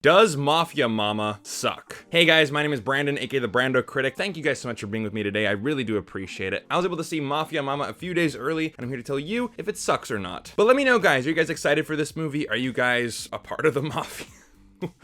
Does Mafia Mamma suck? Hey guys, my name is Brandon, aka the BrandoCritic. Thank you guys so much for being with me today. I really do appreciate it. I was able to see Mafia Mamma a few days early, and I'm here to tell you if it sucks or not. But let me know, guys. Are you guys excited for this movie? Are you guys a part of the Mafia?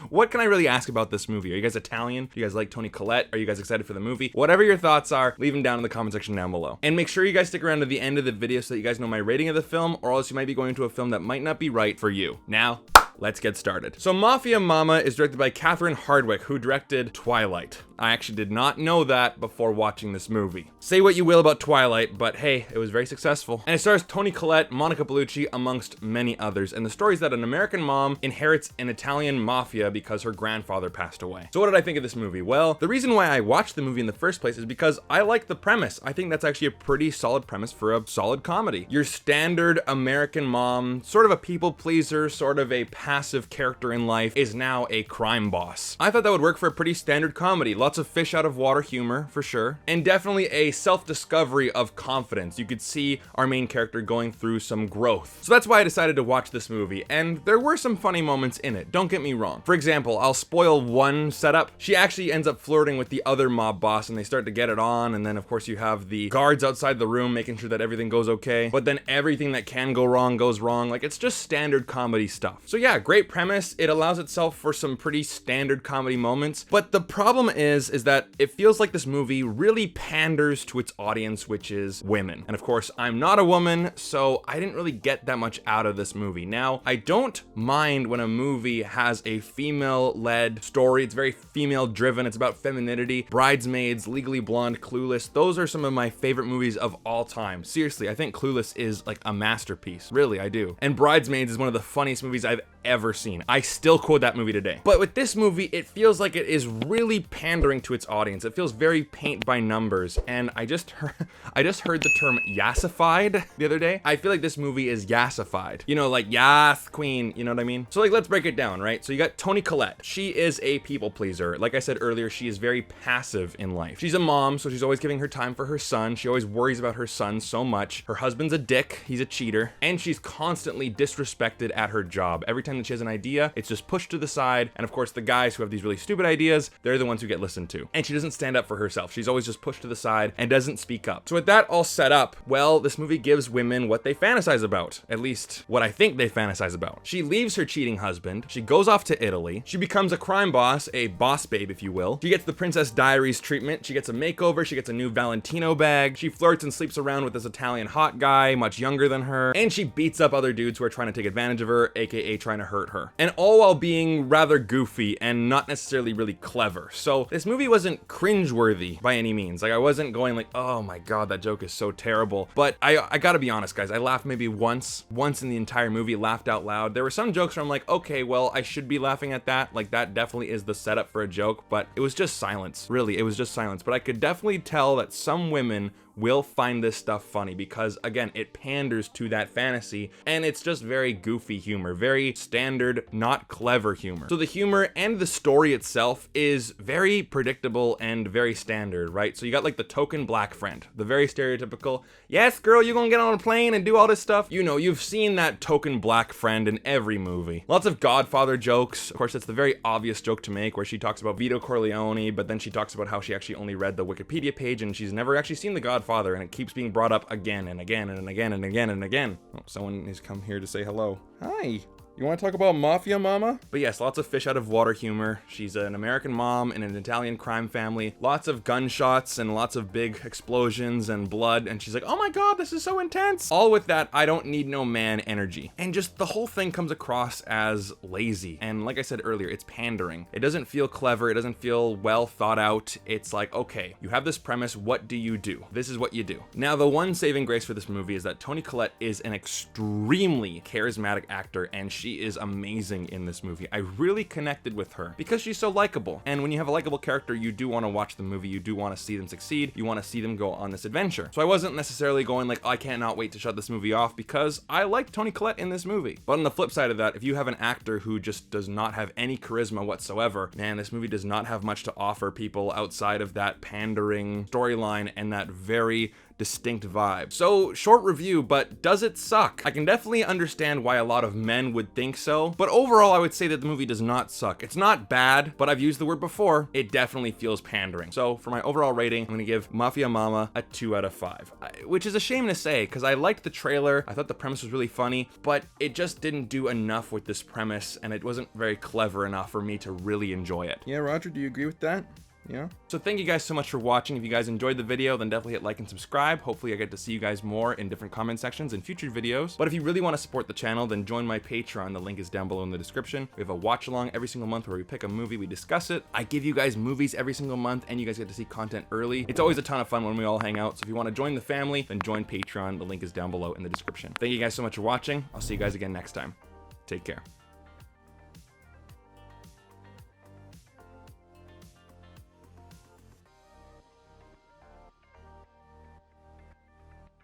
What can I really ask about this movie? Are you guys Italian? Do you guys like Toni Collette? Are you guys excited for the movie? Whatever your thoughts are, leave them down in the comment section down below. And make sure you guys stick around to the end of the video so that you guys know my rating of the film, or else you might be going to a film that might not be right for you. Now, let's get started. So Mafia Mamma is directed by Catherine Hardwicke, who directed Twilight. I actually did not know that before watching this movie. Say what you will about Twilight, but hey, it was very successful. And it stars Toni Collette, Monica Bellucci, amongst many others. And the story is that an American mom inherits an Italian mafia because her grandfather passed away. So what did I think of this movie? Well, the reason why I watched the movie in the first place is because I like the premise. I think that's actually a pretty solid premise for a solid comedy. Your standard American mom, sort of a people pleaser, sort of a passive character in life, is now a crime boss. I thought that would work for a pretty standard comedy. Lots of fish out of water humor, for sure. And definitely a self-discovery of confidence. You could see our main character going through some growth. So that's why I decided to watch this movie. And there were some funny moments in it, don't get me wrong. For example, I'll spoil one setup. She actually ends up flirting with the other mob boss and they start to get it on. And then of course you have the guards outside the room making sure that everything goes okay. But then everything that can go wrong goes wrong. Like, it's just standard comedy stuff. So yeah, great premise. It allows itself for some pretty standard comedy moments. But the problem is that it feels like this movie really panders to its audience, which is women. And of course, I'm not a woman, so I didn't really get that much out of this movie. Now, I don't mind when a movie has a female-led story. It's very female-driven. It's about femininity. Bridesmaids, Legally Blonde, Clueless. Those are some of my favorite movies of all time. Seriously, I think Clueless is like a masterpiece. Really, I do. And Bridesmaids is one of the funniest movies I've ever seen. I still quote that movie today. But with this movie, it feels like it is really pandering to its audience. It feels very paint by numbers, and I just heard the term yassified the other day. I feel like this movie is yassified. You know, like yas queen, you know what I mean? So like, let's break it down, right? So you got Toni Collette. She is a people pleaser. Like I said earlier, she is very passive in life. She's a mom, so she's always giving her time for her son. She always worries about her son so much. Her husband's a dick, he's a cheater, and she's constantly disrespected at her job. Every time that she has an idea, it's just pushed to the side, and of course the guys who have these really stupid ideas, they're the ones who get listened to. And she doesn't stand up for herself. She's always just pushed to the side and doesn't speak up. So with that all set up, well, this movie gives women what they fantasize about. At least what I think they fantasize about. She leaves her cheating husband. She goes off to Italy. She becomes a crime boss, a boss babe, if you will. She gets the Princess Diaries treatment. She gets a makeover. She gets a new Valentino bag. She flirts and sleeps around with this Italian hot guy, much younger than her. And she beats up other dudes who are trying to take advantage of her, aka trying to hurt her. And all while being rather goofy and not necessarily really clever. So this movie wasn't cringeworthy by any means. Like, I wasn't going like, oh my god, that joke is so terrible. But I gotta be honest, guys, I laughed maybe once in the entire movie, laughed out loud. There were some jokes where I'm like, okay, well, I should be laughing at that. Like, that definitely is the setup for a joke, but it was just silence. Really, it was just silence. But I could definitely tell that some women will find this stuff funny because, again, it panders to that fantasy and it's just very goofy humor, very standard, not clever humor. So the humor and the story itself is very predictable and very standard, right? So you got like the token black friend, the very stereotypical, yes, girl, you're gonna get on a plane and do all this stuff. You know, you've seen that token black friend in every movie. Lots of Godfather jokes. Of course, it's the very obvious joke to make where she talks about Vito Corleone, but then she talks about how she actually only read the Wikipedia page and she's never actually seen The Godfather. And it keeps being brought up again and again and again and again and again. Oh, someone has come here to say hello. Hi. You want to talk about Mafia Mamma? But yes, lots of fish out of water humor. She's an American mom in an Italian crime family. Lots of gunshots and lots of big explosions and blood. And she's like, oh my god, this is so intense. All with that, I don't need no man energy. And just the whole thing comes across as lazy. And like I said earlier, it's pandering. It doesn't feel clever. It doesn't feel well thought out. It's like, okay, you have this premise. What do you do? This is what you do. Now, the one saving grace for this movie is that Toni Collette is an extremely charismatic actor, and she is amazing in this movie. I really connected with her because she's so likable. And when you have a likable character, you do want to watch the movie. You do want to see them succeed. You want to see them go on this adventure. So I wasn't necessarily going like, I cannot wait to shut this movie off because I like Toni Collette in this movie. But on the flip side of that, if you have an actor who just does not have any charisma whatsoever, man, this movie does not have much to offer people outside of that pandering storyline and that very distinct vibe. So, short review, but does it suck? I can definitely understand why a lot of men would think so, but overall I would say that the movie does not suck. It's not bad, but I've used the word before, it definitely feels pandering. So for my overall rating, I'm gonna give Mafia Mamma a 2 out of 5, which is a shame to say because I liked the trailer, I thought the premise was really funny, but it just didn't do enough with this premise and it wasn't very clever enough for me to really enjoy it. Yeah, Roger, do you agree with that? Yeah. So thank you guys so much for watching. If you guys enjoyed the video, then definitely hit like and subscribe. Hopefully I get to see you guys more in different comment sections in future videos. But if you really want to support the channel, then join my Patreon. The link is down below in the description. We have a watch along every single month where we pick a movie, we discuss it. I give you guys movies every single month and you guys get to see content early. It's always a ton of fun when we all hang out. So if you want to join the family, then join Patreon. The link is down below in the description. Thank you guys so much for watching. I'll see you guys again next time. Take care.